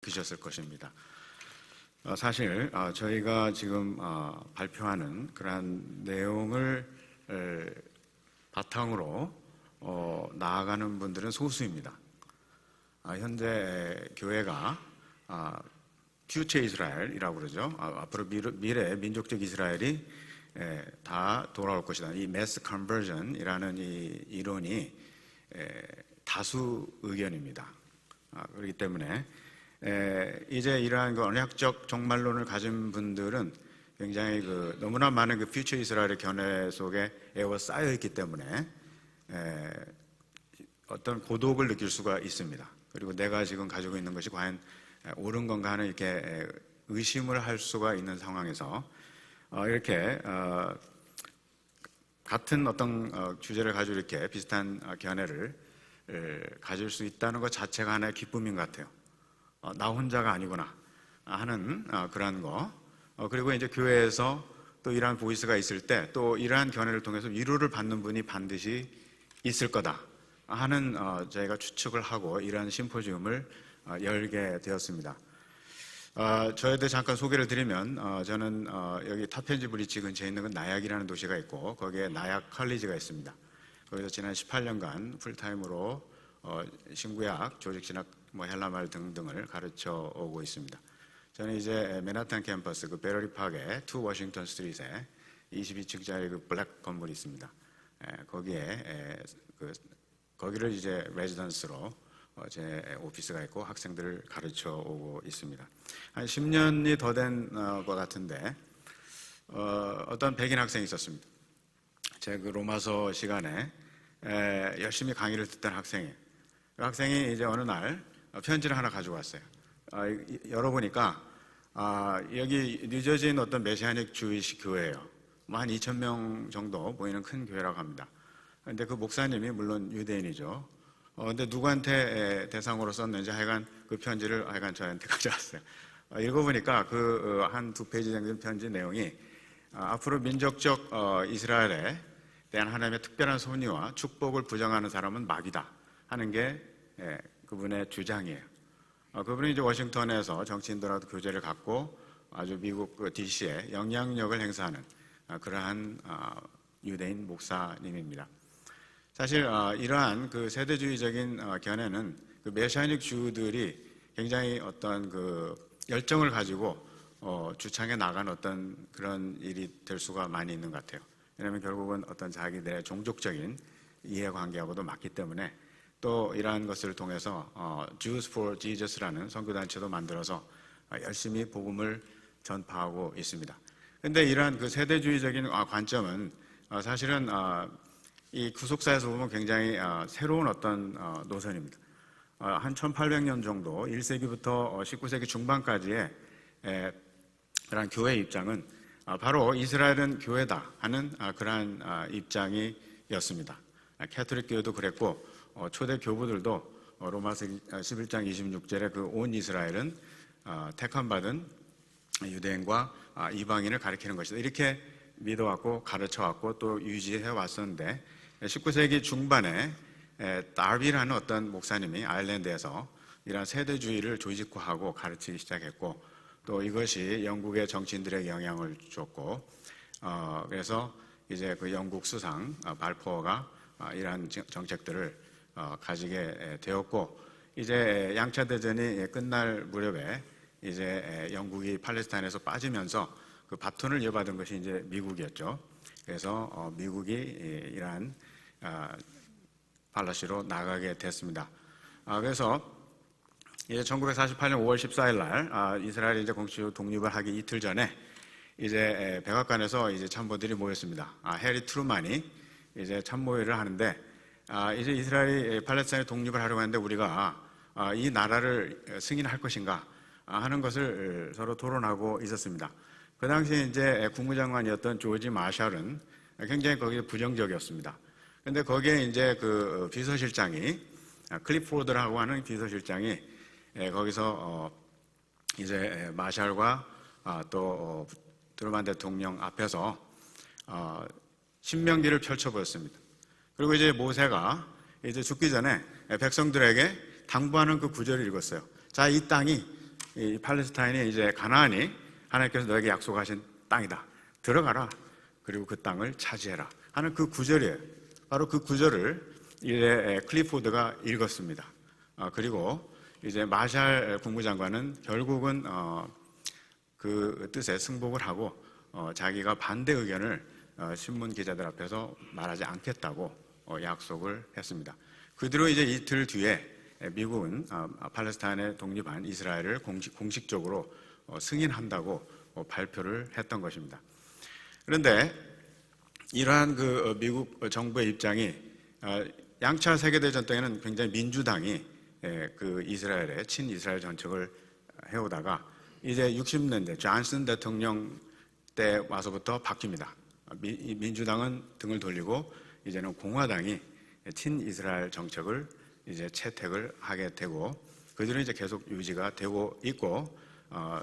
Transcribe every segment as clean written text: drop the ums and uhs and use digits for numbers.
느끼셨을 것입니다. 사실 저희가 지금 발표하는 그러한 내용을 바탕으로 나아가는 분들은 소수입니다. 현재 교회가 퓨처 이스라엘이라고 그러죠. 앞으로 미래 민족적 이스라엘이 다 돌아올 것이다. 이 매스 컨버전이라는 이 이론이 다수 의견입니다. 그렇기 때문에 이제 이러한 그 언약적 종말론을 가진 분들은 굉장히 너무나 많은 그 퓨처 이스라엘의 견해 속에 에워싸여 있기 때문에 어떤 고독을 느낄 수가 있습니다. 그리고 내가 지금 가지고 있는 것이 과연 옳은 건가 하는 이렇게 의심을 할 수가 있는 상황에서 이렇게 같은 어떤 주제를 가지고 이렇게 비슷한 견해를 가질 수 있다는 것 자체가 하나의 기쁨인 것 같아요. 나 혼자가 아니구나 하는 그러한 거. 그리고 이제 교회에서 또 이러한 보이스가 있을 때 또 이러한 견해를 통해서 위로를 받는 분이 반드시 있을 거다 하는 저희가 추측을 하고 이러한 심포지움을 열게 되었습니다. 저에 대해 잠깐 소개를 드리면 저는 여기 타펜지 브리지 근처에 있는 나약이라는 도시가 있고 거기에 나약 컬리지가 있습니다. 거기서 지난 18년간 풀타임으로 신구약, 조직신학, 헬라말 등등을 가르쳐 오고 있습니다. 저는 이제 맨하탄 캠퍼스 베러리 파크의 2 워싱턴 스트리트에 22층짜리 그 블랙 건물이 있습니다. 거기를 이제 레지던스로 제 오피스가 있고 학생들을 가르쳐 오고 있습니다. 한 10년이 더 된 것 같은데 어떤 백인 학생이 있었습니다. 제 그 로마서 시간에 열심히 강의를 듣던 학생이에요. 그 학생이 이제 어느 날 편지를 하나 가지고 왔어요. 열어보니까 여기 뉴저지에 있는 어떤 메시아닉 주이시 교회예요. 한 2,000명 정도 모이는 큰 교회라고 합니다. 근데 그 목사님이 물론 유대인이죠. 근데 누구한테 대상으로 썼는지 하여간 그 편지를 저한테 가져왔어요. 읽어보니까 그 한 2페이지 정도 편지 내용이 앞으로 민족적 이스라엘에 대한 하나님의 특별한 섭리와 축복을 부정하는 사람은 마귀다 하는 게 그분의 주장이에요. 그분은 이제 워싱턴에서 정치인들하고 교제를 갖고 아주 미국 DC에 영향력을 행사하는 그러한 유대인 목사님입니다. 사실 이러한 그 세대주의적인 견해는 그 메시아닉 주들이 굉장히 어떤 그 열정을 가지고 주창해 나간 어떤 그런 일이 될 수가 많이 있는 것 같아요. 왜냐하면 결국은 어떤 자기들의 종족적인 이해관계하고도 맞기 때문에 또 이러한 것을 통해서 Jews for Jesus라는 선교단체도 만들어서 열심히 복음을 전파하고 있습니다. 그런데 이러한 그 세대주의적인 관점은 사실은 이 구속사에서 보면 굉장히 새로운 어떤 노선입니다. 한 1800년 정도 1세기부터 19세기 중반까지의 그런 교회의 입장은 바로 이스라엘은 교회다 하는 그러한 입장이었습니다. 캐톨릭 교회도 그랬고 초대 교부들도 로마서 11장 26절에 그 온 이스라엘은 택함받은 유대인과 이방인을 가리키는 것이다. 이렇게 믿어왔고 가르쳐왔고 또 유지해 왔었는데 19세기 중반에 다비라는 어떤 목사님이 아일랜드에서 이러한 세대주의를 조직화하고 가르치기 시작했고 또 이것이 영국의 정치인들에게 영향을 줬고 그래서 이제 그 영국 수상 발포어가 이러한 정책들을 가지게 되었고 이제 양차 대전이 끝날 무렵에 이제 영국이 팔레스타인에서 빠지면서 그 바톤을 이어받은 것이 이제 미국이었죠. 그래서 미국이 이러한 팔레스타인으로 나가게 됐습니다. 그래서 이제 1948년 5월 14일 날 이스라엘이 이제 공식적으로 독립을 하기 이틀 전에 이제 백악관에서 이제 참모들이 모였습니다. 해리 트루만이 이제 참모회를 하는데 이제 이스라엘이 팔레스타인의 독립을 하려고 하는데 우리가 이 나라를 승인할 것인가 하는 것을 서로 토론하고 있었습니다. 그 당시에 이제 국무장관이었던 조지 마샬은 굉장히 거기에 부정적이었습니다. 근데 거기에 이제 그 비서실장이 클리포드라고 하는 비서실장이 거기서 이제 마샬과 또 트루만 대통령 앞에서 신명기를 펼쳐보였습니다. 그리고 이제 모세가 이제 죽기 전에 백성들에게 당부하는 그 구절을 읽었어요. 자, 이 땅이 이 팔레스타인이 이제 가나안이 하나님께서 너에게 약속하신 땅이다. 들어가라. 그리고 그 땅을 차지해라. 하는 그 구절이에요. 바로 그 구절을 이제 클리포드가 읽었습니다. 그리고 이제 마샬 국무장관은 결국은 그 뜻에 승복을 하고 자기가 반대 의견을 신문 기자들 앞에서 말하지 않겠다고 약속을 했습니다. 그 뒤로 이제 이틀 뒤에 미국은 팔레스타인에 독립한 이스라엘을 공식적으로 승인한다고 발표를 했던 것입니다. 그런데 이러한 그 미국 정부의 입장이 양차 세계대전 때에는 굉장히 민주당이 그 이스라엘의 친이스라엘 정책을 해오다가 이제 60년대 존슨 대통령 때 와서부터 바뀝니다. 민주당은 등을 돌리고 이제는 공화당이 친이스라엘 정책을 이제 채택을 하게 되고 그들은 이제 계속 유지가 되고 있고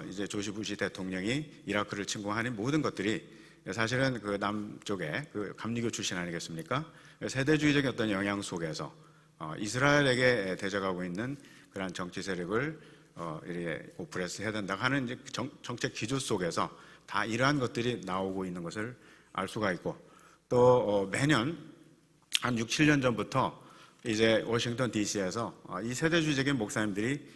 이제 조지 부시 대통령이 이라크를 침공하는 모든 것들이 사실은 그 남쪽의 그 감리교 출신 아니겠습니까? 세대주의적인 어떤 영향 속에서 이스라엘에게 대적하고 있는 그러한 정치 세력을 이렇게 오프레스 해야 된다 하는 이제 정책 기조 속에서 다 이러한 것들이 나오고 있는 것을 알 수가 있고 또 매년 한 6, 7년 전부터 이제 워싱턴 DC에서 이 세대주의적인 목사님들이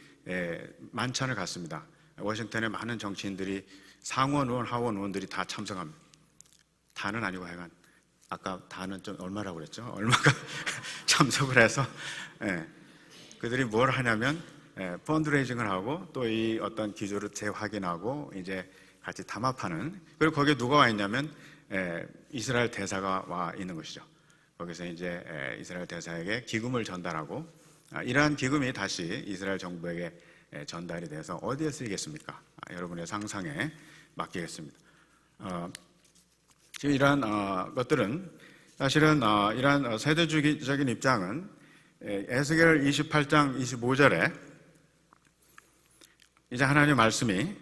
만찬을 갖습니다. 워싱턴의 많은 정치인들이 상원 의원, 하원 의원들이 다 참석합니다. 다는 아니고 하여간 아까 다는 좀 얼마라고 그랬죠? 얼마가 참석을 해서 그들이 뭘 하냐면 펀드레이징을 하고 또 이 어떤 기조를 재확인하고 이제 같이 담합하는 그리고 거기에 누가 와 있냐면 이스라엘 대사가 와 있는 것이죠. 거기서 이제 이스라엘 대사에게 기금을 전달하고 이러한 기금이 다시 이스라엘 정부에게 전달이 돼서 어디에 쓰이겠습니까? 여러분의 상상에 맡기겠습니다. 지금 이러한 것들은 사실은 이러한 세대주의적인 입장은 에스겔 28장 25절에 이제 하나님의 말씀이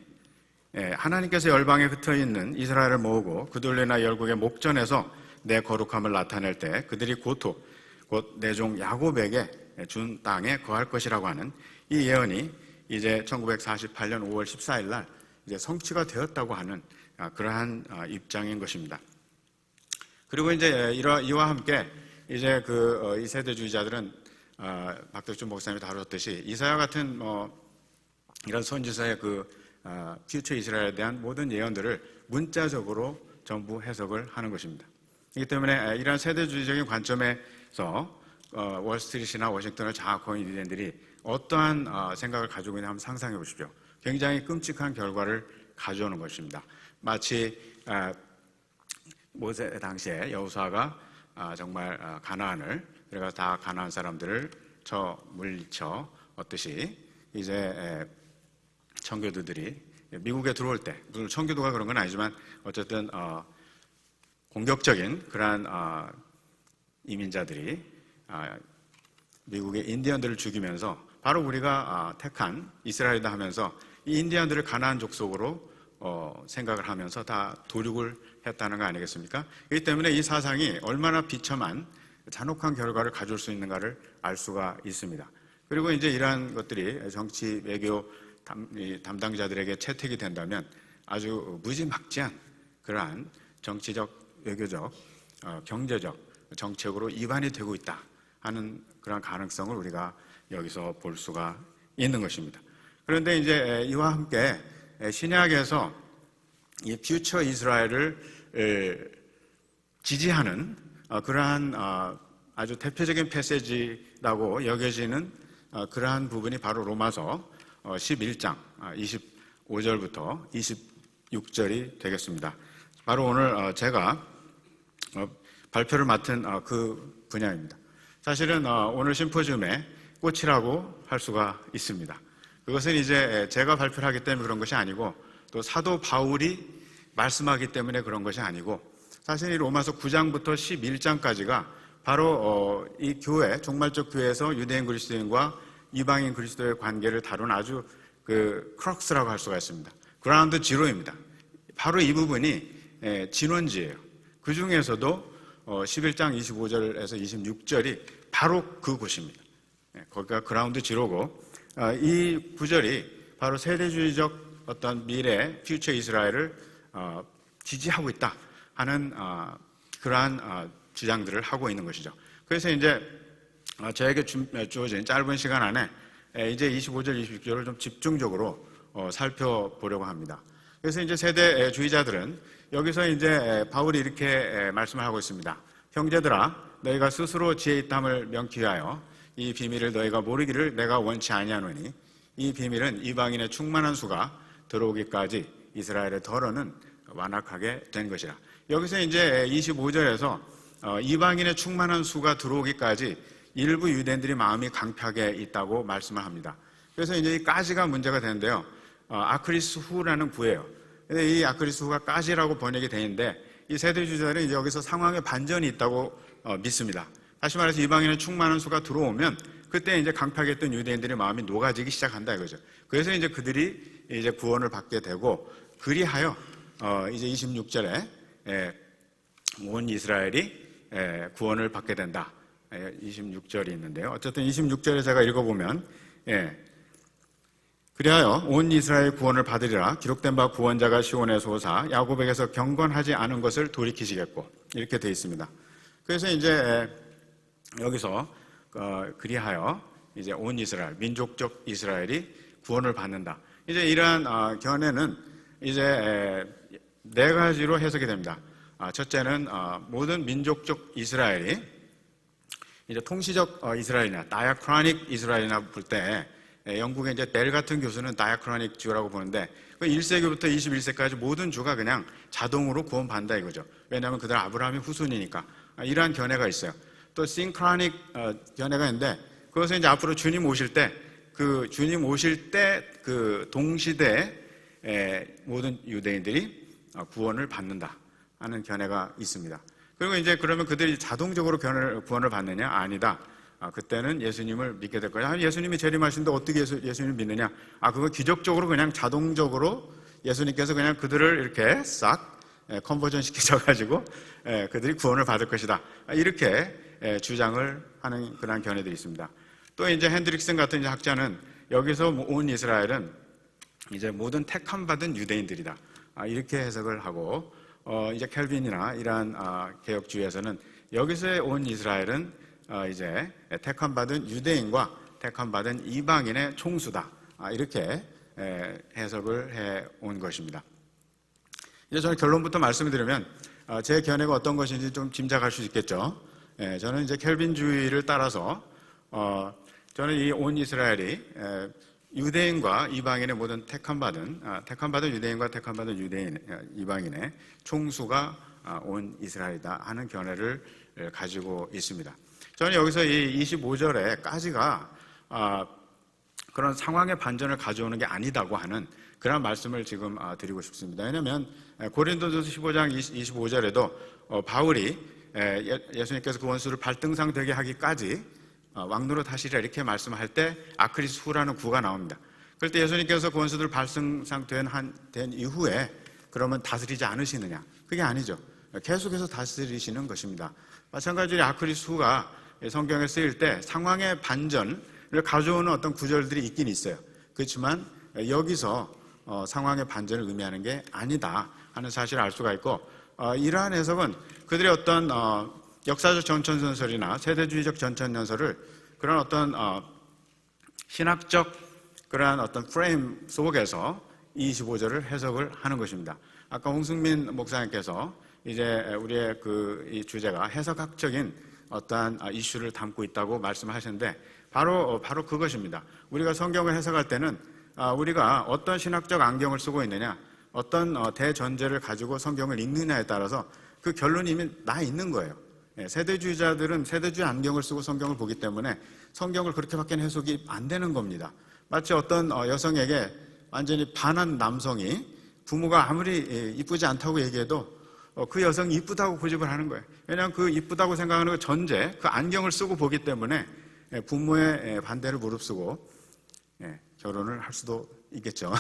하나님께서 열방에 흩어있는 이스라엘을 모으고 그들이나 열국의 목전에서 내 거룩함을 나타낼 때 그들이 곧 내 종 야곱에게 준 땅에 거할 것이라고 하는 이 예언이 이제 1948년 5월 14일 날 이제 성취가 되었다고 하는 그러한 입장인 것입니다. 그리고 이제 이와 함께 이제 이 세대주의자들은 박덕준 목사님이 다루었듯이 이사야 같은 이런 선지서의 퓨처 이스라엘에 대한 모든 예언들을 문자적으로 전부 해석을 하는 것입니다. 그렇기 때문에 이러한 세대주의적인 관점에서 월스트리트나 워싱턴을 장악하고 있는 유대인들이 어떠한 생각을 가지고 있나 한번 상상해 보십시오. 굉장히 끔찍한 결과를 가져오는 것입니다. 마치 모세 당시에 여호수아가 정말 가나안을 그래서 다 가나안 사람들을 물리쳐 얻듯이 이제 청교도들이 미국에 들어올 때 무슨 청교도가 그런 건 아니지만 어쨌든 공격적인 그러한 이민자들이 미국의 인디언들을 죽이면서 바로 우리가 택한 이스라엘이다 하면서 이 인디언들을 가나안 족속으로 생각을 하면서 다 도륙을 했다는 거 아니겠습니까? 그렇기 때문에 이 사상이 얼마나 비참한 잔혹한 결과를 가져올 수 있는가를 알 수가 있습니다. 그리고 이제 이러한 것들이 정치 외교 담당자들에게 채택이 된다면 아주 무지막지한 그러한 정치적, 외교적, 경제적 정책으로 이반이 되고 있다 하는 그런 가능성을 우리가 여기서 볼 수가 있는 것입니다. 그런데 이제 이와 함께 신약에서 이 퓨처 이스라엘을 지지하는 그러한 아주 대표적인 패시지라고 여겨지는 그러한 부분이 바로 로마서 11장 25절부터 26절이 되겠습니다. 바로 오늘 제가 발표를 맡은 그 분야입니다. 사실은 오늘 심포지움의 꽃이라고 할 수가 있습니다. 그것은 이제 제가 발표를 하기 때문에 그런 것이 아니고 또 사도 바울이 말씀하기 때문에 그런 것이 아니고 사실 이 로마서 9장부터 11장까지가 바로 이 교회, 종말적 교회에서 유대인 그리스도인과 이방인 그리스도의 관계를 다룬 아주 크럭스라고 할 수가 있습니다. 그라운드 지로입니다. 바로 이 부분이 진원지예요. 그 중에서도 11장 25절에서 26절이 바로 그 곳입니다. 거기가 그라운드 지로고 이 구절이 바로 세대주의적 어떤 미래 퓨처 이스라엘을 지지하고 있다 하는 그러한 주장들을 하고 있는 것이죠. 그래서 이제 저에게 주어진 짧은 시간 안에 이제 25절, 26절을 좀 집중적으로 살펴보려고 합니다. 그래서 이제 세대주의자들은 여기서 이제 바울이 이렇게 말씀을 하고 있습니다. 형제들아, 너희가 스스로 지혜 있담을 명기 위하여 이 비밀을 너희가 모르기를 내가 원치 아니하노니 이 비밀은 이방인의 충만한 수가 들어오기까지 이스라엘의 덜어는 완악하게 된 것이라. 여기서 이제 25절에서 이방인의 충만한 수가 들어오기까지 일부 유대인들이 마음이 강팍해 있다고 말씀을 합니다. 그래서 이제 이 까지가 문제가 되는데요. 아크리스 후라는 구예요. 근데 이 아크리스 후가 까지라고 번역이 되는데 이 세대주의자들은 이제 여기서 상황의 반전이 있다고 믿습니다. 다시 말해서 이방인의 충만한 수가 들어오면 그때 이제 강팍했던 유대인들의 마음이 녹아지기 시작한다 이거죠. 그래서 이제 그들이 이제 구원을 받게 되고 그리하여 이제 26절에 온 이스라엘이 구원을 받게 된다. 26절이 있는데요. 어쨌든 26절에 제가 읽어보면 그리하여 온 이스라엘 구원을 받으리라. 기록된 바 구원자가 시온에서 오사 야곱에게서 경건하지 않은 것을 돌이키시겠고 이렇게 되어 있습니다. 그래서 이제 여기서 그리하여 이제 온 이스라엘 민족적 이스라엘이 구원을 받는다. 이제 이러한 견해는 이제 네 가지로 해석이 됩니다. 첫째는 모든 민족적 이스라엘이 이제 통시적 이스라엘이나 다이아크로닉 이스라엘이나 볼 때 영국의 이제 벨 같은 교수는 다이아크로닉 주라고 보는데 1세기부터 21세기까지 모든 주가 그냥 자동으로 구원받는다 이거죠. 왜냐하면 그들 아브라함의 후손이니까. 이러한 견해가 있어요. 또 싱크로닉 견해가 있는데 그것은 이제 앞으로 주님 오실 때 주님 오실 때 그 동시대에 모든 유대인들이 구원을 받는다 하는 견해가 있습니다. 그리고 이제 그러면 그들이 자동적으로 구원을 받느냐? 아니다. 그때는 예수님을 믿게 될 거야. 예수님이 재림하신데 어떻게 예수님을 믿느냐? 그거 기적적으로 그냥 자동적으로 예수님께서 그냥 그들을 이렇게 싹 컨버전 시키셔가지고 그들이 구원을 받을 것이다. 이렇게 주장을 하는 그런 견해들이 있습니다. 또 이제 핸드릭슨 같은 이제 학자는 여기서 온 이스라엘은 이제 모든 택함 받은 유대인들이다. 이렇게 해석을 하고 이제 켈빈이나 이러한 개혁주의에서는 여기서 온 이스라엘은 이제 택함 받은 유대인과 택함 받은 이방인의 총수다. 이렇게 해석을 해 온 것입니다. 이제 저는 결론부터 말씀을 드리면 제 견해가 어떤 것인지 좀 짐작할 수 있겠죠. 저는 이제 켈빈주의를 따라서 저는 이 온 이스라엘이 유대인과 이방인의 모든 택함받은 유대인과 택함받은 이방인의 총수가 온 이스라엘이다 하는 견해를 가지고 있습니다. 저는 여기서 이 25절에까지가 그런 상황의 반전을 가져오는 게 아니다고 하는 그런 말씀을 지금 드리고 싶습니다. 왜냐하면 고린도전서 15장 25절에도 바울이 예수님께서 그 원수를 발등상 되게 하기까지 왕노릇 하시리라 이렇게 말씀할 때 아크리스 후라는 구가 나옵니다. 그럴 때 예수님께서 그 원수들 발등상 된 이후에 그러면 다스리지 않으시느냐? 그게 아니죠. 계속해서 다스리시는 것입니다. 마찬가지로 아크리스 후가 성경에 쓰일 때 상황의 반전을 가져오는 어떤 구절들이 있긴 있어요. 그렇지만 여기서 상황의 반전을 의미하는 게 아니다 하는 사실을 알 수가 있고 이러한 해석은 그들의 어떤 역사적 전천전설이나 세대주의적 전천전설을 그런 어떤 신학적 그러한 어떤 프레임 속에서 25절을 해석을 하는 것입니다. 아까 홍승민 목사님께서 이제 우리의 이 주제가 해석학적인 어떠한 이슈를 담고 있다고 말씀하셨는데 바로 그것입니다. 우리가 성경을 해석할 때는 우리가 어떤 신학적 안경을 쓰고 있느냐, 어떤 대전제를 가지고 성경을 읽느냐에 따라서 그 결론이 이미 나 있는 거예요. 세대주의자들은 세대주의 안경을 쓰고 성경을 보기 때문에 성경을 그렇게밖에 해석이 안 되는 겁니다. 마치 어떤 여성에게 완전히 반한 남성이 부모가 아무리 이쁘지 않다고 얘기해도 그 여성이 이쁘다고 고집을 하는 거예요. 왜냐하면 그 이쁘다고 생각하는 그 전제, 그 안경을 쓰고 보기 때문에 부모의 반대를 무릅쓰고 결혼을 할 수도 있겠죠.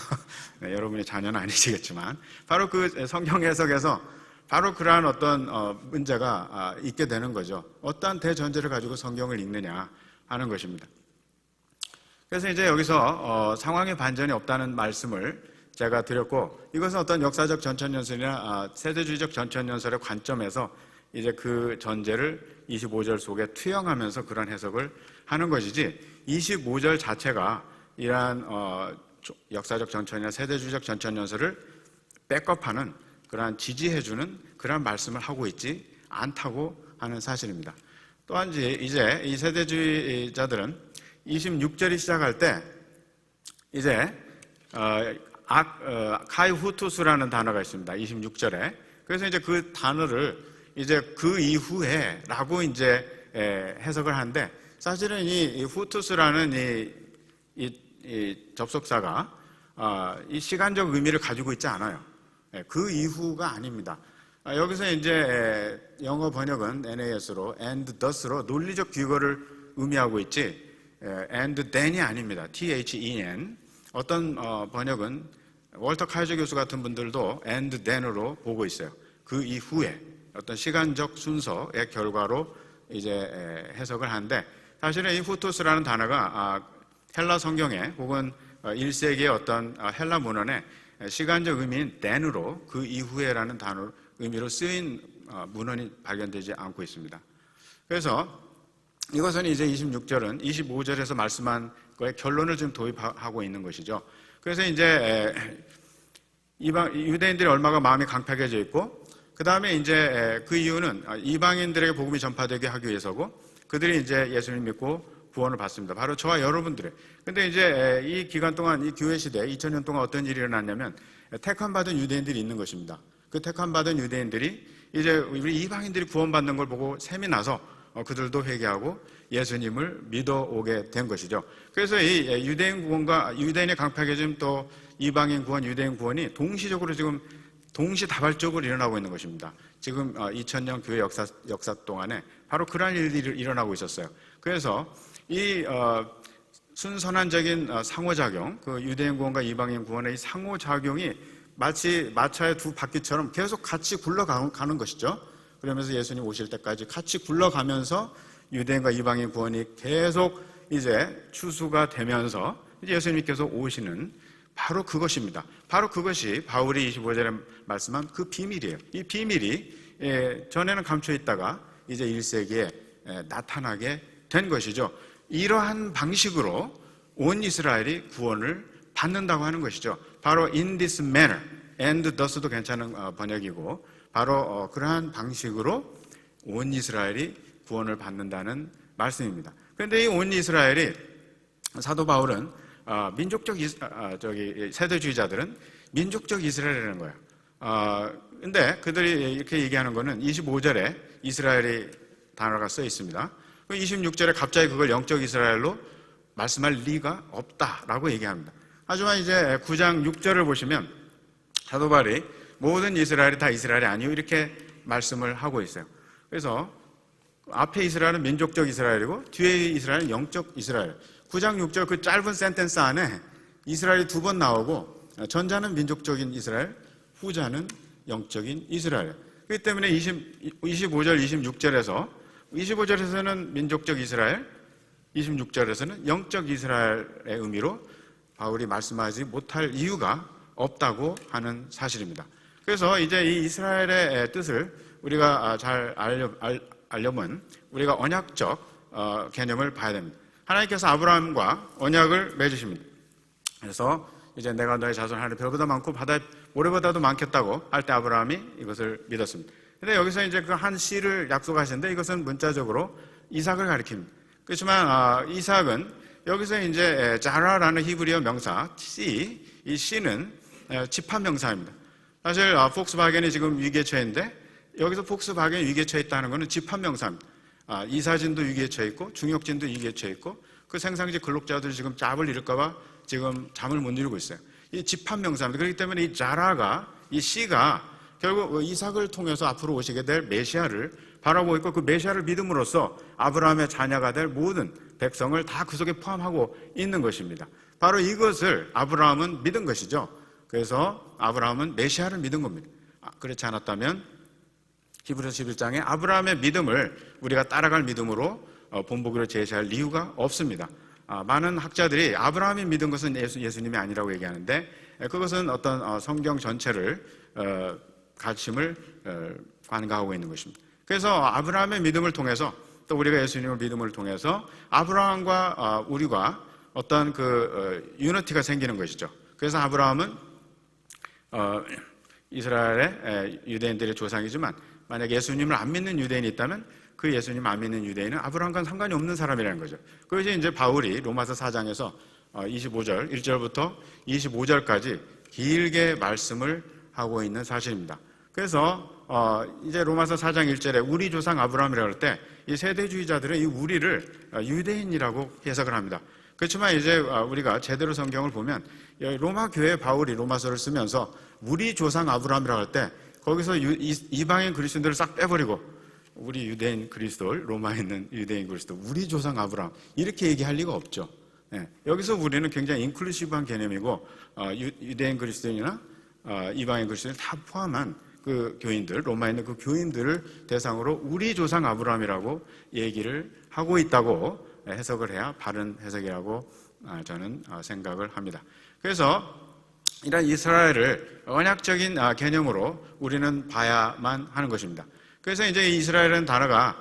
여러분의 자녀는 아니시겠지만 바로 그 성경 해석에서 바로 그러한 어떤 문제가 있게 되는 거죠. 어떠한 대전제를 가지고 성경을 읽느냐 하는 것입니다. 그래서 이제 여기서 상황의 반전이 없다는 말씀을 제가 드렸고, 이것은 어떤 역사적 전천연설이나 세대주의적 전천연설의 관점에서 이제 그 전제를 25절 속에 투영하면서 그런 해석을 하는 것이지, 25절 자체가 이러한 역사적 전천이나 세대주의적 전천연설을 백업하는, 그러한 지지해주는 그러한 말씀을 하고 있지 않다고 하는 사실입니다. 또한 이제 이 세대주의자들은 26절이 시작할 때 이제 카이후투스라는 단어가 있습니다. 26절에. 그래서 이제 그 단어를 이제 그 이후에 라고 이제 해석을 하는데, 사실은 이 후투스라는 이 접속사가 이 시간적 의미를 가지고 있지 않아요. 그 이후가 아닙니다. 여기서 이제 영어 번역은 NAS로 and thus로 논리적 귀거를 의미하고 있지 and then이 아닙니다. THEN. 어떤 번역은 월터 카이저 교수 같은 분들도 and then으로 보고 있어요. 그 이후에 어떤 시간적 순서의 결과로 이제 해석을 하는데, 사실은 이 후토스라는 단어가 헬라 성경에 혹은 1세기의 어떤 헬라 문헌에 시간적 의미인 then으로 그 이후에라는 단어 의미로 쓰인 문헌이 발견되지 않고 있습니다. 그래서 이것은 이제 26절은 25절에서 말씀한 거에 결론을 지금 도입하고 있는 것이죠. 그래서 이제 유대인들이 얼마가 마음이 강팍해져 있고, 그 다음에 이제 그 이유는 이방인들에게 복음이 전파되게 하기 위해서고, 그들이 이제 예수님 믿고 구원을 받습니다. 바로 저와 여러분들의. 근데 이제 이 기간 동안, 이 교회 시대 2000년 동안 어떤 일이 일어났냐면, 택함받은 유대인들이 있는 것입니다. 그 택함받은 유대인들이 이제 우리 이방인들이 구원받는 걸 보고 셈이 나서 그들도 회개하고 예수님을 믿어오게 된 것이죠. 그래서 이 유대인 구원과 유대인의 강팍해짐, 또 이방인 구원, 유대인 구원이 동시적으로 지금 동시다발적으로 일어나고 있는 것입니다. 지금 2000년 교회 역사 동안에 바로 그러한 일들이 일어나고 있었어요. 그래서 이 순선한적인 상호작용, 그 유대인 구원과 이방인 구원의 이 상호작용이 마치 마차의 두 바퀴처럼 계속 같이 굴러가는 것이죠. 그러면서 예수님 오실 때까지 같이 굴러가면서 유대인과 이방인 구원이 계속 이제 추수가 되면서 예수님께서 오시는 바로 그것입니다. 바로 그것이 바울이 25절에 말씀한 그 비밀이에요. 이 비밀이 전에는 감춰 있다가 이제 1세기에 나타나게 된 것이죠. 이러한 방식으로 온 이스라엘이 구원을 받는다고 하는 것이죠. 바로 in this manner, and thus도 괜찮은 번역이고, 바로 그러한 방식으로 온 이스라엘이 구원을 받는다는 말씀입니다. 그런데 이 온 이스라엘이, 사도 바울은 민족적 세대주의자들은 민족적 이스라엘이라는 거예요. 근데 그들이 이렇게 얘기하는 거는 25절에 이스라엘이 단어가 써 있습니다. 26절에 갑자기 그걸 영적 이스라엘로 말씀할 리가 없다라고 얘기합니다. 하지만 이제 9장 6절을 보시면 사도 바울이 모든 이스라엘이 다 이스라엘이 아니요 이렇게 말씀을 하고 있어요. 그래서 앞에 이스라엘은 민족적 이스라엘이고 뒤에 이스라엘은 영적 이스라엘. 9장 6절 그 짧은 센텐스 안에 이스라엘이 두 번 나오고, 전자는 민족적인 이스라엘, 후자는 영적인 이스라엘. 그렇기 때문에 25절, 26절에서 25절에서는 민족적 이스라엘, 26절에서는 영적 이스라엘의 의미로 바울이 말씀하지 못할 이유가 없다고 하는 사실입니다. 그래서 이제 이 이스라엘의 뜻을 우리가 잘 알려면 우리가 언약적 개념을 봐야 됩니다. 하나님께서 아브라함과 언약을 맺으십니다. 그래서 이제 내가 너의 자손 하늘 별보다 많고 바다의 모래보다도 많겠다고 할 때 아브라함이 이것을 믿었습니다. 근데 여기서 이제 그 한 씨를 약속하시는데 이것은 문자적으로 이삭을 가리킵니다. 그렇지만 이삭은 여기서 이제 자라라는 히브리어 명사 씨, 이 씨는 집합 명사입니다. 사실 폭스바겐이 지금 위기에 처했는데 여기서 폭스바겐이 위기에 처해 있다는 것은 집합 명사입니다. 이사진도 위기에 처해 있고 중역진도 위기에 처해 있고 그 생산지 근로자들이 지금 짭을 잃을까봐 지금 잠을 못 이루고 있어요. 이 집합 명사입니다. 그렇기 때문에 이 자라가, 이 씨가 결국 이삭을 통해서 앞으로 오시게 될 메시아를 바라보고 있고, 그 메시아를 믿음으로써 아브라함의 자녀가 될 모든 백성을 다 그 속에 포함하고 있는 것입니다. 바로 이것을 아브라함은 믿은 것이죠. 그래서 아브라함은 메시아를 믿은 겁니다. 그렇지 않았다면 히브리서 11장에 아브라함의 믿음을 우리가 따라갈 믿음으로 본보기로 제시할 이유가 없습니다. 많은 학자들이 아브라함이 믿은 것은 예수님이 아니라고 얘기하는데, 그것은 어떤 성경 전체를 가르침을 관가하고 있는 것입니다. 그래서 아브라함의 믿음을 통해서, 또 우리가 예수님의 믿음을 통해서 아브라함과 우리가 어떤 유니티가 생기는 것이죠. 그래서 아브라함은 이스라엘의 유대인들의 조상이지만, 만약 예수님을 안 믿는 유대인이 있다면 그 예수님 안 믿는 유대인은 아브라함과는 상관이 없는 사람이라는 거죠. 그것이 이제 바울이 로마서 4장에서 25절, 1절부터 25절까지 길게 말씀을 하고 있는 사실입니다. 그래서 이제 로마서 4장 1절에 우리 조상 아브라함이라고 할 때 이 세대주의자들은 이 우리를 유대인이라고 해석을 합니다. 그렇지만 이제 우리가 제대로 성경을 보면 로마 교회 바울이 로마서를 쓰면서 우리 조상 아브라함이라고 할 때 거기서 이방인 그리스도인들을 싹 빼버리고 우리 유대인 그리스도를, 로마에 있는 유대인 그리스도, 우리 조상 아브라함 이렇게 얘기할 리가 없죠. 여기서 우리는 굉장히 인클루시브한 개념이고 유대인 그리스도인이나 이방인 그리스도인 다 포함한 그 교인들, 로마에 있는 그 교인들을 대상으로 우리 조상 아브라함이라고 얘기를 하고 있다고 해석을 해야 바른 해석이라고 저는 생각을 합니다. 그래서 이런 이스라엘을 언약적인 개념으로 우리는 봐야만 하는 것입니다. 그래서 이제 이스라엘은 단어가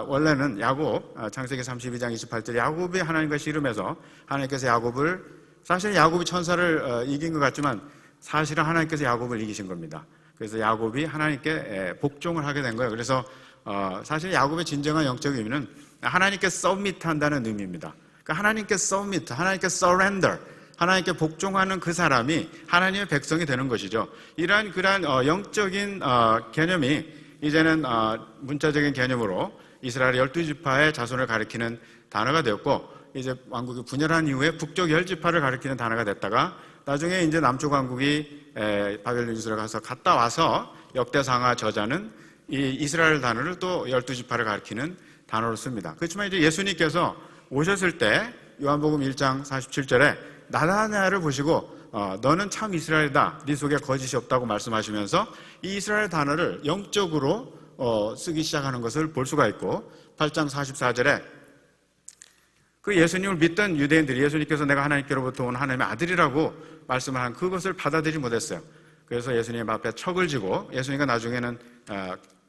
원래는 야곱, 창세기 32장 28절 야곱이 하나님과 씨름해서 하나님께서 야곱을, 사실 야곱이 천사를 이긴 것 같지만 사실은 하나님께서 야곱을 이기신 겁니다. 그래서 야곱이 하나님께 복종을 하게 된 거예요. 그래서 사실 야곱의 진정한 영적 의미는 하나님께 서밋한다는 의미입니다. 그러니까 하나님께 서밋, 하나님께 서렌더, 하나님께 복종하는 그 사람이 하나님의 백성이 되는 것이죠. 그러한 영적인 개념이 이제는 문자적인 개념으로 이스라엘 12지파의 자손을 가리키는 단어가 되었고, 이제 왕국이 분열한 이후에 북쪽 10지파를 가리키는 단어가 됐다가 나중에 이제 남쪽 왕국이 바벨론 유수를 가서 갔다 와서 역대상하 저자는 이 이스라엘 단어를 또 12지파를 가리키는 단어로 씁니다. 그렇지만 이제 예수님께서 오셨을 때 요한복음 1장 47절에 나다냐를 보시고 너는 참 이스라엘이다, 네 속에 거짓이 없다고 말씀하시면서 이 이스라엘 단어를 영적으로 쓰기 시작하는 것을 볼 수가 있고, 8장 44절에 그 예수님을 믿던 유대인들이 예수님께서 내가 하나님께로부터 온 하나님의 아들이라고 말씀을 한 그것을 받아들이지 못했어요. 그래서 예수님 앞에 척을 지고 예수님과 나중에는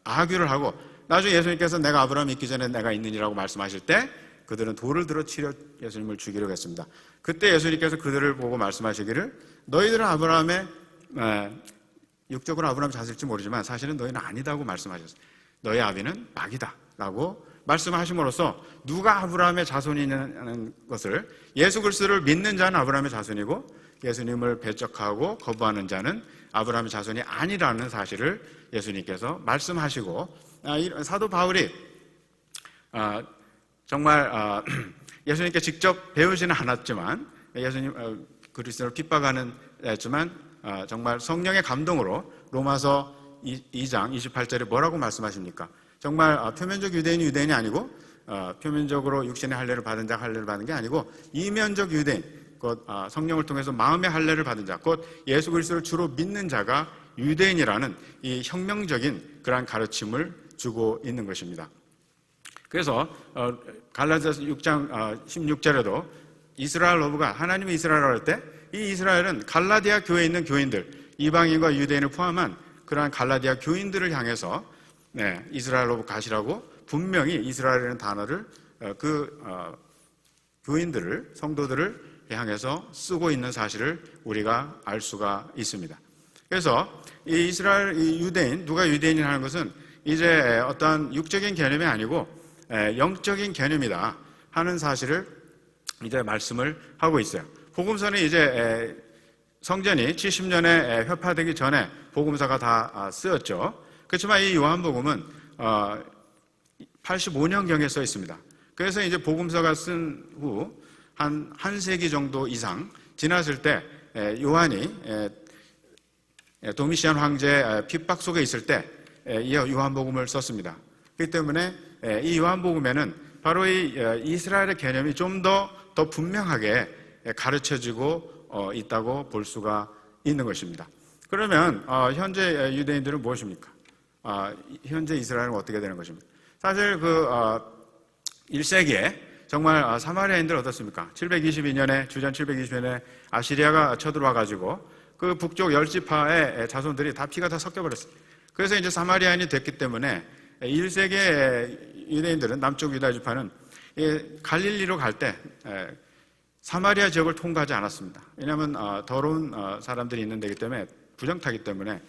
아귀를 하고, 나중에 예수님께서 내가 아브라함 있기 전에 내가 있느니라고 말씀하실 때 그들은 돌을 들어 치려 예수님을 죽이려고 했습니다. 그때 예수님께서 그들을 보고 말씀하시기를 너희들은 아브라함의 육적으로 아브라함 자식일지 모르지만 사실은 너희는 아니다고 말씀하셨어요. 너희 아비는 마귀다 라고 말씀하심으로써 누가 아브라함의 자손이냐는 것을, 예수 그리스도를 믿는 자는 아브라함의 자손이고 예수님을 배척하고 거부하는 자는 아브라함의 자손이 아니라는 사실을 예수님께서 말씀하시고, 사도 바울이 정말 예수님께 직접 배우지는 않았지만 예수님 그리스도를 핍박하는 했지만 정말 성령의 감동으로 로마서 2장 28절에 뭐라고 말씀하십니까? 정말 표면적 유대인이 아니고 표면적으로 육신의 할례를 받은 자가 할례를 받은 게 아니고 이면적 유대인, 곧 성령을 통해서 마음의 할례를 받은 자, 곧 예수 그리스도를 주로 믿는 자가 유대인이라는 이 혁명적인 그러한 가르침을 주고 있는 것입니다. 그래서 갈라디아서 6장 16절에도 이스라엘 러브가 하나님의 이스라엘을 할 때 이 이스라엘은 갈라디아 교회에 있는 교인들, 이방인과 유대인을 포함한 그러한 갈라디아 교인들을 향해서 이스라엘 러브 가시라고 분명히 이스라엘이라는 단어를 교인들을, 성도들을 향해서 쓰고 있는 사실을 우리가 알 수가 있습니다. 그래서 이 이스라엘, 이 유대인, 누가 유대인이라 하는 것은 이제 어떤 육적인 개념이 아니고 영적인 개념이다 하는 사실을 이제 말씀을 하고 있어요. 복음서는 이제 성전이 70년에 회파되기 전에 복음서가 다 쓰였죠. 그렇지만 이 요한복음은 85년경에 써 있습니다. 그래서 이제 복음서가 쓴 후 한 세기 정도 이상 지났을 때 요한이 도미시안 황제의 핍박 속에 있을 때 이 요한복음을 썼습니다. 그렇기 때문에 이 요한복음에는 바로 이 이스라엘의 개념이 좀 더 분명하게 가르쳐지고 있다고 볼 수가 있는 것입니다. 그러면 현재 유대인들은 무엇입니까? 현재 이스라엘은 어떻게 되는 것입니까? 사실 1세기에 정말 사마리아인들 어떻습니까? 722년에 주전 722년에 아시리아가 쳐들어와 가지고 그 북쪽 10지파의 자손들이 다 피가 다 섞여 버렸어요. 그래서 이제 사마리아인이 됐기 때문에 1세기의 유대인들은 남쪽 유다 지파는 갈릴리로 갈 때 사마리아 지역을 통과하지 않았습니다. 왜냐하면 더러운 사람들이 있는 데이기 때문에 부정타기 때문에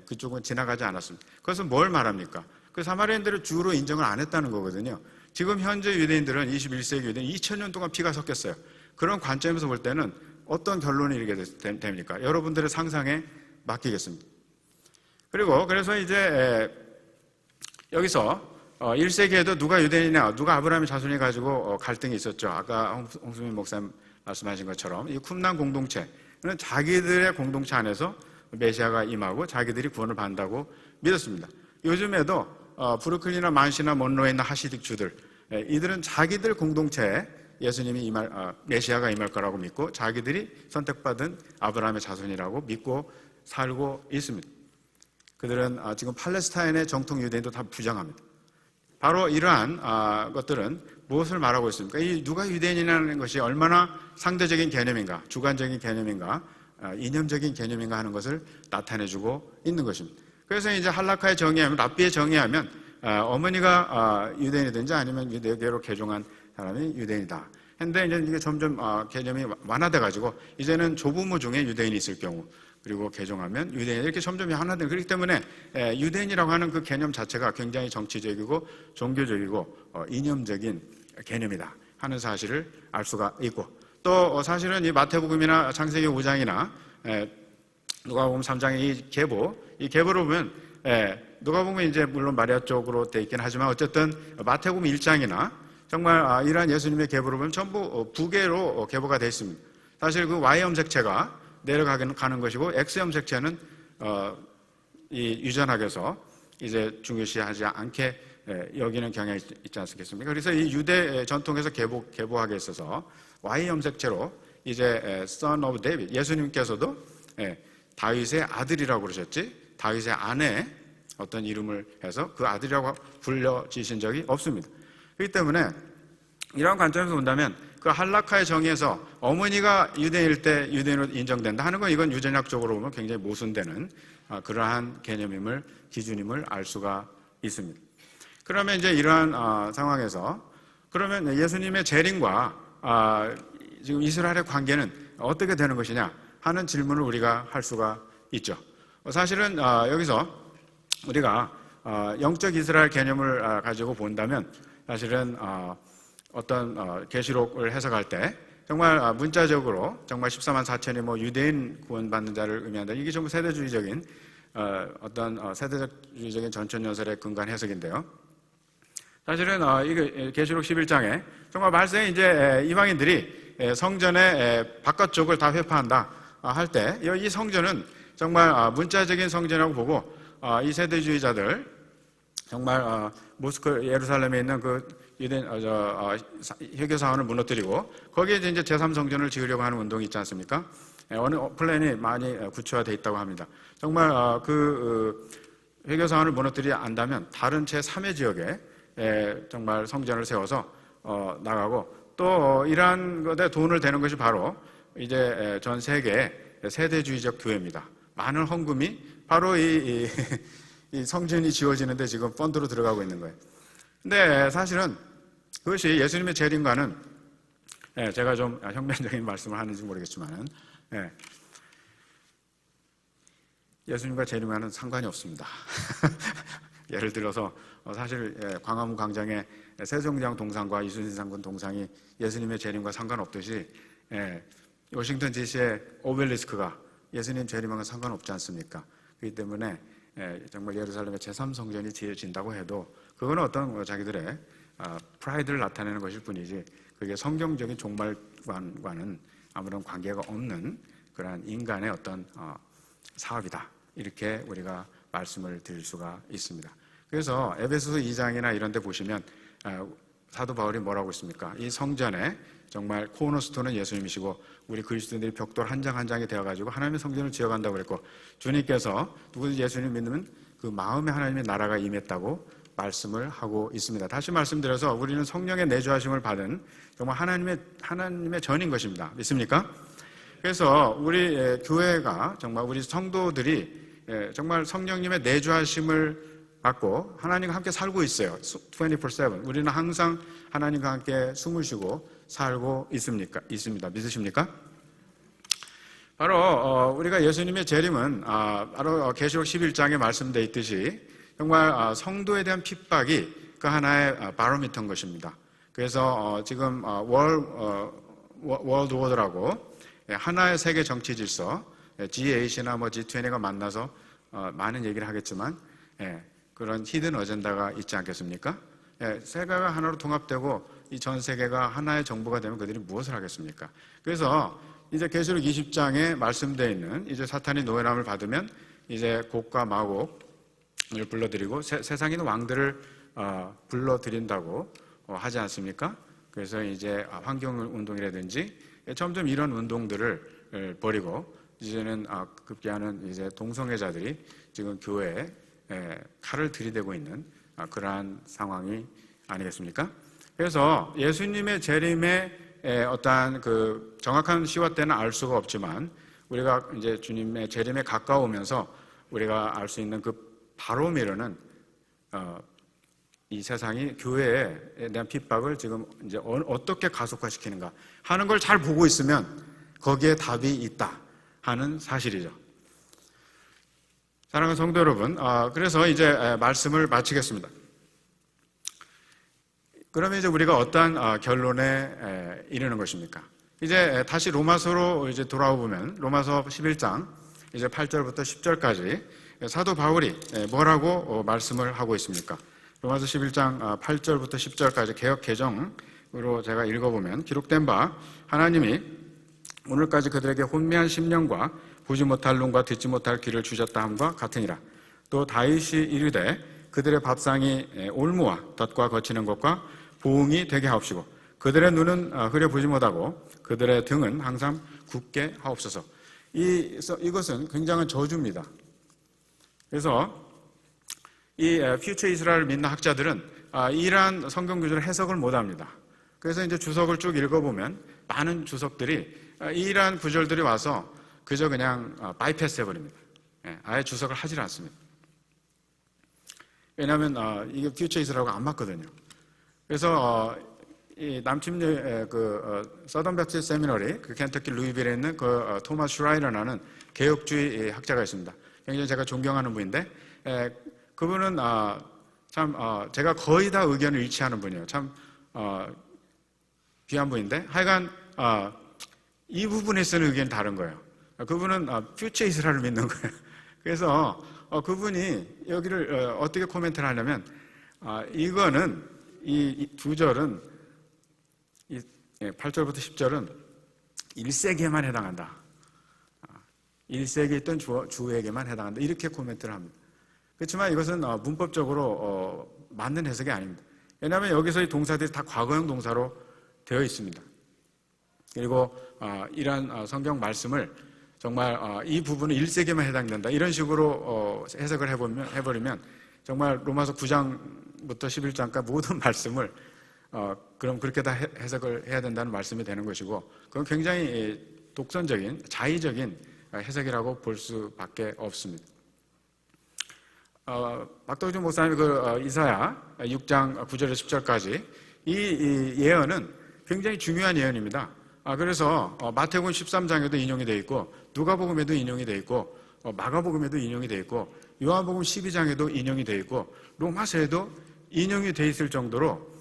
그쪽은 지나가지 않았습니다. 그것은 뭘 말합니까? 그 사마리아인들을 주로 인정을 안 했다는 거거든요. 지금 현재 유대인들은 21세기 유대인 2000년 동안 피가 섞였어요. 그런 관점에서 볼 때는 어떤 결론이 이르게 됩니까? 여러분들의 상상에 맡기겠습니다. 그리고 그래서 이제 여기서 1세기에도 누가 유대인이냐, 누가 아브라함의 자손이 가지고 갈등이 있었죠. 아까 홍수민 목사님 말씀하신 것처럼 이 쿰란 공동체는 자기들의 공동체 안에서 메시아가 임하고 자기들이 구원을 받는다고 믿었습니다. 요즘에도 브루클린이나 만시나 먼로에 있는 하시딕 주들, 이들은 자기들 공동체에 예수님이 메시아가 임할 거라고 믿고 자기들이 선택받은 아브라함의 자손이라고 믿고 살고 있습니다. 그들은 지금 팔레스타인의 정통 유대인도 다 부정합니다. 바로 이러한 것들은 무엇을 말하고 있습니까? 이 누가 유대인이라는 것이 얼마나 상대적인 개념인가, 주관적인 개념인가, 이념적인 개념인가 하는 것을 나타내주고 있는 것입니다. 그래서 이제 할라카의 정의하면, 랍비의 정의하면 어머니가 유대인이든지 아니면 유대교로 개종한 사람이 유대인이다. 근데 이제 이게 점점 개념이 완화돼가지고 이제는 조부모 중에 유대인이 있을 경우, 그리고 개종하면 유대인, 이렇게 점점 하나되는, 그렇기 때문에 유대인이라고 하는 그 개념 자체가 굉장히 정치적이고 종교적이고 이념적인 개념이다 하는 사실을 알 수가 있고, 또 사실은 이 마태복음이나 창세기 5장이나 누가복음 3장의 이 계보를 보면 누가복음은 이제 물론 마리아 쪽으로 돼 있긴 하지만 어쨌든 마태복음 1장이나 정말 이러한 예수님의 계보를 보면 전부 부계로 계보가 되어 있습니다. 사실 그 Y 염색체가 내려가는 것이고 X 염색체는 이 유전학에서 이제 중요시하지 않게 여기는 경향이 있지 않습니까? 그래서 이 유대 전통에서 계보학에 있어서 Y 염색체로 이제 Son of David, 예수님께서도 다윗의 아들이라고 그러셨지 다윗의 아내 어떤 이름을 해서 그 아들이라고 불려지신 적이 없습니다. 그렇기 때문에 이러한 관점에서 본다면 그 할라카의 정의에서 어머니가 유대인일 때 유대인으로 인정된다 하는 건 이건 유전학적으로 보면 굉장히 모순되는 그러한 개념임을, 기준임을 알 수가 있습니다. 그러면 이제 이러한 상황에서 그러면 예수님의 재림과 지금 이스라엘의 관계는 어떻게 되는 것이냐 하는 질문을 우리가 할 수가 있죠. 사실은 여기서 우리가 영적 이스라엘 개념을 가지고 본다면 사실은 어떤 계시록을 해석할 때 정말 문자적으로 정말 14만 4천이 뭐 유대인 구원받는 자를 의미한다. 이게 전부 세대주의적인 어떤 세대주의적인 전천연설에 근거한 해석인데요. 사실은 이게 계시록 11장에 정말 말세에 이제 이방인들이 성전의 바깥쪽을 다 회파한다 할 때 이 성전은 정말 문자적인 성전이라고 보고 이 세대주의자들 정말 모스크 예루살렘에 있는 그 유대인 회교사원을 무너뜨리고 거기에 이제 제3성전을 지으려고 하는 운동이 있지 않습니까? 어느 플랜이 많이 구체화되어 있다고 합니다. 정말 그 회교사원을 무너뜨리지 않다면 다른 제3의 지역에 정말 성전을 세워서 나가고 또 이러한 것에 돈을 대는 것이 바로 이제 전 세계의 세대주의적 교회입니다. 많은 헌금이 바로 이 성전이 지어지는데 지금 펀드로 들어가고 있는 거예요. 근데 사실은 그것이 예수님의 재림과는 제가 좀 혁명적인 말씀을 하는지 모르겠지만은 예수님과 재림과는 상관이 없습니다. 예를 들어서 사실 광화문 광장의 세종대왕 동상과 이순신 장군 동상이 예수님의 재림과 상관없듯이 워싱턴 DC의 오벨리스크가 예수님 재림과는 상관없지 않습니까? 그렇기 때문에 정말 예루살렘의 제3성전이 지어진다고 해도 그거는 어떤 자기들의 프라이드를 나타내는 것일 뿐이지 그게 성경적인 종말과는 아무런 관계가 없는 그러한 인간의 어떤 사업이다. 이렇게 우리가 말씀을 드릴 수가 있습니다. 그래서 에베소서 2장이나 이런 데 보시면 사도 바울이 뭐라고 있습니까? 이 성전에 정말 코너스톤은 예수님이시고 우리 그리스도인들이 벽돌 한 장 한 장이 되어가지고 하나님의 성전을 지어간다고 그랬고 주님께서 누구든지 예수님 믿으면 그 마음에 하나님의 나라가 임했다고 말씀을 하고 있습니다. 다시 말씀드려서 우리는 성령의 내주하심을 받은 정말 하나님의 전인 것입니다. 믿습니까? 그래서 우리 교회가 정말 우리 성도들이 정말 성령님의 내주하심을 받고 하나님과 함께 살고 있어요. 24/7. 우리는 항상 하나님과 함께 숨을 쉬고 살고 있습니다. 믿으십니까? 바로 우리가 예수님의 재림은 바로 계시록 11장에 말씀되어 있듯이 정말 성도에 대한 핍박이 그 하나의 바로미터인 것입니다. 그래서 지금 월드 오더라고 하나의 세계 정치 질서 G8이나 G20가 만나서 많은 얘기를 하겠지만 그런 히든 어젠다가 있지 않겠습니까? 세계가 하나로 통합되고 이 전 세계가 하나의 정부가 되면 그들이 무엇을 하겠습니까? 그래서 이제 계시록 20장에 말씀되어 있는 이제 사탄이 노예함을 받으면 이제 곡과 마곡을 불러드리고 세상에 있는 왕들을 불러드린다고 하지 않습니까? 그래서 이제 환경운동이라든지 점점 이런 운동들을 벌이고 이제는 급기야는 이제 동성애자들이 지금 교회에 칼을 들이대고 있는 그러한 상황이 아니겠습니까? 그래서 예수님의 재림의 어떠한 그 정확한 시와 때는 알 수가 없지만 우리가 이제 주님의 재림에 가까우면서 우리가 알 수 있는 그 바로미터는 이 세상이 교회에 대한 핍박을 지금 이제 어떻게 가속화시키는가 하는 걸 잘 보고 있으면 거기에 답이 있다 하는 사실이죠. 사랑하는 성도 여러분, 그래서 이제 말씀을 마치겠습니다. 그러면 이제 우리가 어떠한 결론에 이르는 것입니까? 이제 다시 로마서로 이제 돌아오 보면 로마서 11장 이제 8절부터 10절까지 사도 바울이 뭐라고 말씀을 하고 있습니까? 로마서 11장 8절부터 10절까지 개역 개정으로 제가 읽어보면 기록된 바 하나님이 오늘까지 그들에게 혼미한 심령과 보지 못할 눈과 듣지 못할 귀를 주셨다 함과 같으니라. 또 다윗이 이르되 그들의 밥상이 올무와 덫과 거치는 것과 보응이 되게 하옵시고 그들의 눈은 흐려 보지 못하고 그들의 등은 항상 굳게 하옵소서. 이것은 굉장한 저주입니다. 그래서 이 퓨처 이스라엘을 믿는 학자들은 이러한 성경 구절을 해석을 못합니다. 그래서 이제 주석을 쭉 읽어보면 많은 주석들이 이러한 구절들이 와서 그저 그냥 바이패스 해버립니다. 아예 주석을 하질 않습니다. 왜냐하면 이게 퓨처 이스라엘하고 안 맞거든요. 그래서 이 남침리 서던 배프티스트 세미너리 그 켄터키 루이빌에 있는 그 토마스 슈라이너라는 개혁주의 학자가 있습니다. 굉장히 제가 존경하는 분인데 그분은 참 제가 거의 다 의견을 일치하는 분이에요. 참 귀한 분인데 하여간 이 부분에 쓰는 의견이 다른 거예요. 그분은 퓨처 이스라엘을 믿는 거예요. 그래서 그분이 여기를 어떻게 코멘트를 하냐면 이거는 이 두 절은 8절부터 10절은 1세기에만 해당한다. 1세기에 있던 주에게만 해당한다. 이렇게 코멘트를 합니다. 그렇지만 이것은 문법적으로 맞는 해석이 아닙니다. 왜냐하면 여기서 이 동사들이 다 과거형 동사로 되어 있습니다. 그리고 이러한 성경 말씀을 정말 이 부분은 1세기에만 해당된다. 이런 식으로 해석을 해버리면 정말 로마서 9장부터 11장까지 모든 말씀을 그럼 그렇게 다 해석을 해야 된다는 말씀이 되는 것이고 그건 굉장히 독선적인 자의적인 해석이라고 볼 수밖에 없습니다. 박덕준 목사님 이사야 6장 9절에서 10절까지 이 예언은 굉장히 중요한 예언입니다. 그래서 마태복음 13장에도 인용이 되어 있고 누가복음에도 인용이 되어 있고 마가복음에도 인용이 되어 있고 요한복음 12장에도 인용이 되어 있고 로마서에도 인용이 되어 있을 정도로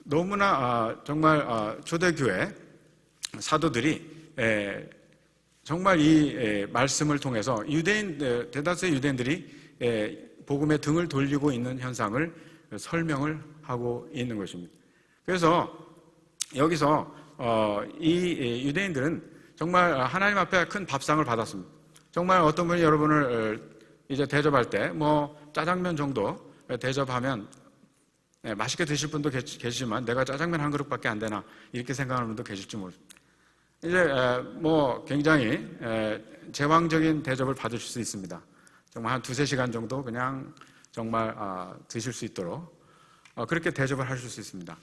너무나 정말 초대교회 사도들이 정말 이 말씀을 통해서 대다수의 유대인들이 복음의 등을 돌리고 있는 현상을 설명을 하고 있는 것입니다. 그래서 여기서 이 유대인들은 정말 하나님 앞에 큰 밥상을 받았습니다. 정말 어떤 분이 여러분을 이제 대접할 때 짜장면 정도 대접하면 맛있게 드실 분도 계시지만 내가 짜장면 한 그릇밖에 안 되나 이렇게 생각하는 분도 계실지 모르겠습니다. 이제 굉장히 제왕적인 대접을 받으실 수 있습니다. 정말 한 2-3시간 정도 그냥 정말 드실 수 있도록 그렇게 대접을 하실 수 있습니다.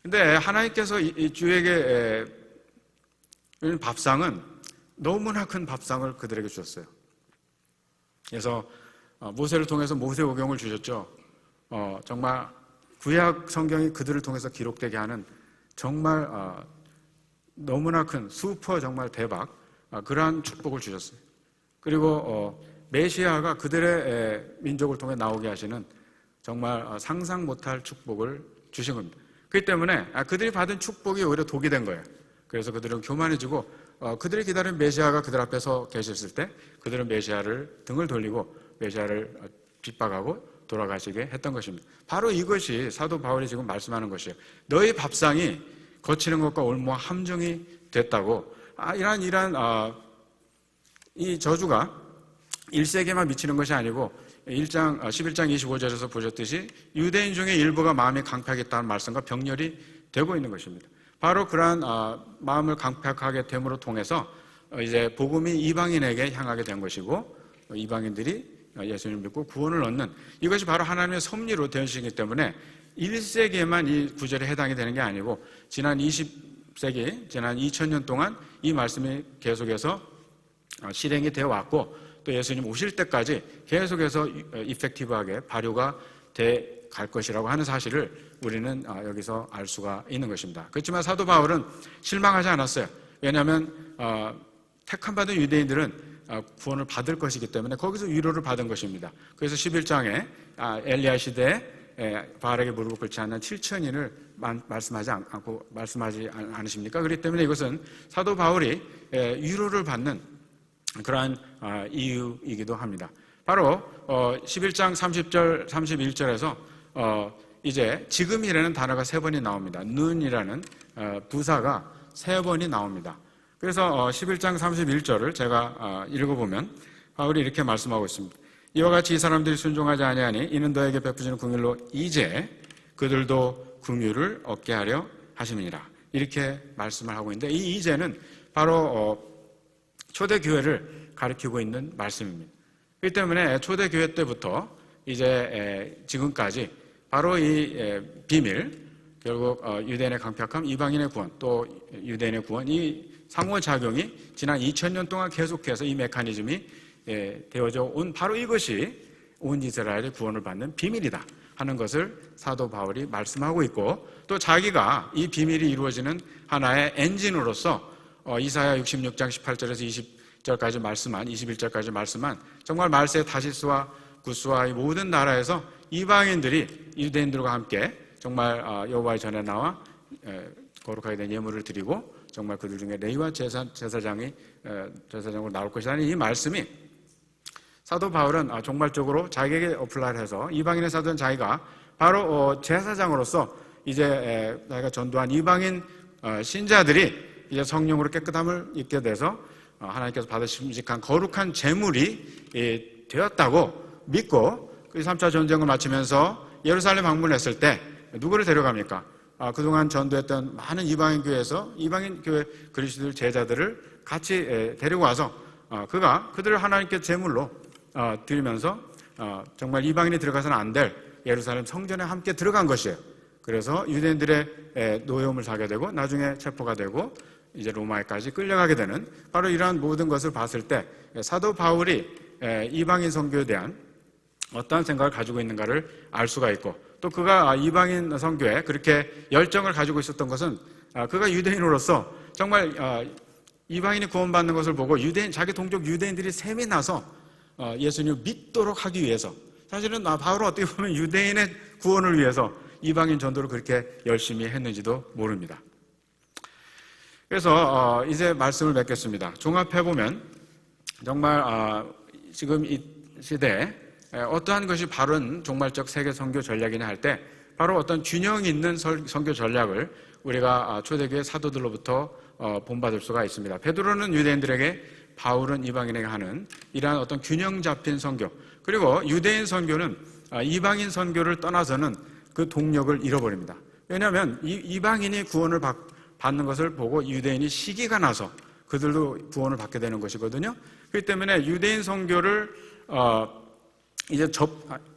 근데 하나님께서 이 주에게 밥상은 너무나 큰 밥상을 그들에게 주셨어요. 그래서 모세를 통해서 모세오경을 주셨죠. 정말 구약 성경이 그들을 통해서 기록되게 하는 정말 너무나 큰 슈퍼 정말 대박 그러한 축복을 주셨어요. 그리고 메시아가 그들의 민족을 통해 나오게 하시는 정말 상상 못할 축복을 주신 겁니다. 그렇기 때문에 그들이 받은 축복이 오히려 독이 된 거예요. 그래서 그들은 교만해지고 그들이 기다린 메시아가 그들 앞에 서 계셨을 때 그들은 메시아를 등을 돌리고 메시아를 핍박하고 돌아가시게 했던 것입니다. 바로 이것이 사도 바울이 지금 말씀하는 것이에요. 너희 밥상이 거치는 것과 올무와 함정이 됐다고. 이러한 이 저주가 1세에게만 미치는 것이 아니고 11장 25절에서 보셨듯이 유대인 중에 일부가 마음이 강팍했다는 말씀과 병렬이 되고 있는 것입니다. 바로 그러한 마음을 강팍하게 됨으로 통해서 이제 복음이 이방인에게 향하게 된 것이고 이방인들이 예수님을 믿고 구원을 얻는 이것이 바로 하나님의 섭리로 되어 있기 때문에 1세기에만 이 구절에 해당이 되는 게 아니고 지난 20세기, 지난 2000년 동안 이 말씀이 계속해서 실행이 되어 왔고 또 예수님 오실 때까지 계속해서 이펙티브하게 발효가 돼 갈 것이라고 하는 사실을 우리는 여기서 알 수가 있는 것입니다. 그렇지만 사도 바울은 실망하지 않았어요. 왜냐하면 택함받은 유대인들은 구원을 받을 것이기 때문에 거기서 위로를 받은 것입니다. 그래서 11장에 엘리야 시대에 바알에게 무릎을 꿇지 않는 7천인을 말씀하지 않으십니까? 그렇기 때문에 이것은 사도 바울이 위로를 받는 그러한 이유이기도 합니다. 바로 11장 30절, 31절에서 이제 지금이라는 단어가 3번이 나옵니다. 눈이라는 부사가 3번이 나옵니다. 그래서 11장 31절을 제가 읽어보면 바울이 이렇게 말씀하고 있습니다. 이와 같이 이 사람들이 순종하지 아니하니 이는 너에게 베푸시는 긍휼로 이제 그들도 긍휼을 얻게 하려 하심이니라. 이렇게 말씀을 하고 있는데 이 이제는 바로 초대교회를 가리키고 있는 말씀입니다. 그렇기 때문에 초대교회 때부터 이제 지금까지 바로 이 비밀, 결국 유대인의 강팍함, 이방인의 구원, 또 유대인의 구원, 이 상호작용이 지난 2000년 동안 계속해서 이 메커니즘이 되어져 온 바로 이것이 온 이스라엘의 구원을 받는 비밀이다 하는 것을 사도 바울이 말씀하고 있고 또 자기가 이 비밀이 이루어지는 하나의 엔진으로서 이사야 66장 18절에서 20절까지 말씀한 21절까지 말씀한 정말 말세의 다시스와 구스와 이 모든 나라에서 이방인들이 유대인들과 함께 정말 여호와의 전에 나와 거룩하게 된 예물을 드리고 정말 그들 중에 레위와 제사장으로 나올 것이라는 이 말씀이 사도 바울은 종말적으로 자기에게 어플라이를 해서 이방인의 사도인 자기가 바로 제사장으로서 이제 자기가 전도한 이방인 신자들이 이제 성령으로 깨끗함을 입게 돼서 하나님께서 받으심직한 거룩한 제물이 되었다고 믿고 그 3차 전쟁을 마치면서 예루살렘 방문했을 때 누구를 데려갑니까? 그동안 전도했던 많은 이방인 교회에서 이방인 교회 그리스도의 제자들을 같이 데리고 와서 그들을 하나님께 제물로 드리면서 정말 이방인이 들어가서는 안 될 예루살렘 성전에 함께 들어간 것이에요. 그래서 유대인들의 노여움을 사게 되고 나중에 체포가 되고 이제 로마에까지 끌려가게 되는 바로 이러한 모든 것을 봤을 때 사도 바울이 이방인 선교에 대한 어떠한 생각을 가지고 있는가를 알 수가 있고 또 그가 이방인 선교에 그렇게 열정을 가지고 있었던 것은 그가 유대인으로서 정말 이방인이 구원받는 것을 보고 자기 동족 유대인들이 셈이 나서 예수님을 믿도록 하기 위해서 사실은 바울은 어떻게 보면 유대인의 구원을 위해서 이방인 전도를 그렇게 열심히 했는지도 모릅니다. 그래서 이제 말씀을 맺겠습니다. 종합해보면 정말 지금 이 시대에 어떠한 것이 바른 종말적 세계 선교 전략이냐 할 때 바로 어떤 균형 있는 선교 전략을 우리가 초대교회 사도들로부터 본받을 수가 있습니다. 베드로는 유대인들에게 바울은 이방인에게 하는 이러한 어떤 균형 잡힌 선교 그리고 유대인 선교는 이방인 선교를 떠나서는 그 동력을 잃어버립니다. 왜냐하면 이방인이 구원을 받는 것을 보고 유대인이 시기가 나서 그들도 구원을 받게 되는 것이거든요. 그렇기 때문에 유대인 선교를 이제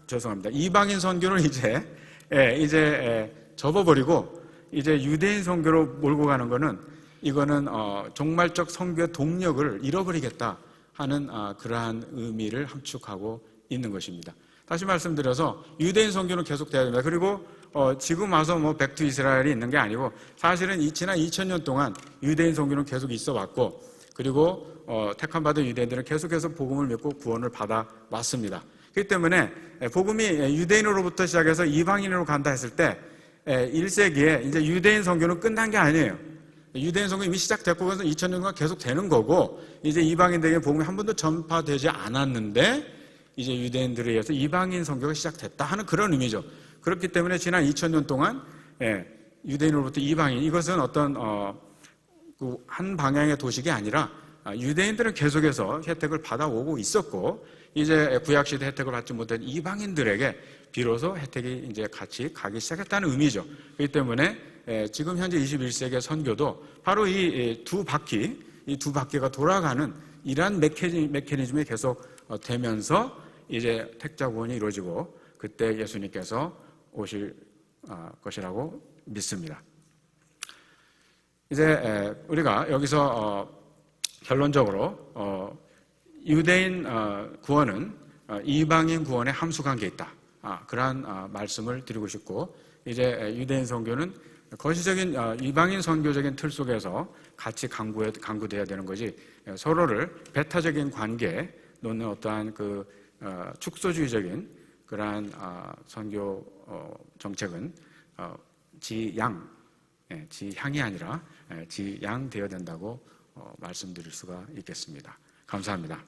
죄송합니다. 이방인 선교를 이제 접어버리고 이제 유대인 선교로 몰고 가는 거는 이거는 종말적 선교의 동력을 잃어버리겠다 하는 그러한 의미를 함축하고 있는 것입니다. 다시 말씀드려서 유대인 선교는 계속돼야 됩니다. 그리고 지금 와서 뭐 백투 이스라엘이 있는 게 아니고 사실은 지난 2000년 동안 유대인 선교는 계속 있어 왔고 그리고 택함 받은 유대인들은 계속해서 복음을 믿고 구원을 받아 왔습니다. 그렇기 때문에 복음이 유대인으로부터 시작해서 이방인으로 간다 했을 때 1세기에 이제 유대인 선교는 끝난 게 아니에요. 유대인 선교 이미 시작됐고 그래서 2000년간 계속 되는 거고 이제 이방인들에게 복음이 한 번도 전파되지 않았는데 이제 유대인들에 의해서 이방인 선교가 시작됐다 하는 그런 의미죠. 그렇기 때문에 지난 2000년 동안 유대인으로부터 이방인 이것은 어떤 한 방향의 도식이 아니라 유대인들은 계속해서 혜택을 받아오고 있었고 이제 구약시대 혜택을 받지 못한 이방인들에게 비로소 혜택이 이제 같이 가기 시작했다는 의미죠. 그렇기 때문에 지금 현재 21세기의 선교도 바로 이 두 바퀴가 돌아가는 이러한 메커니즘이 계속 되면서 이제 택자 구원이 이루어지고 그때 예수님께서 오실 것이라고 믿습니다. 이제 우리가 여기서 결론적으로 유대인 구원은 이방인 구원에 함수관계에 있다. 그러한 말씀을 드리고 싶고 이제 유대인 선교는 거시적인 이방인 선교적인 틀 속에서 같이 강구돼야 되는 거지 서로를 배타적인 관계에 놓는 어떠한 축소주의적인 그러한 선교 정책은 지향이 아니라 지양 되어야 된다고 말씀드릴 수가 있겠습니다. 감사합니다.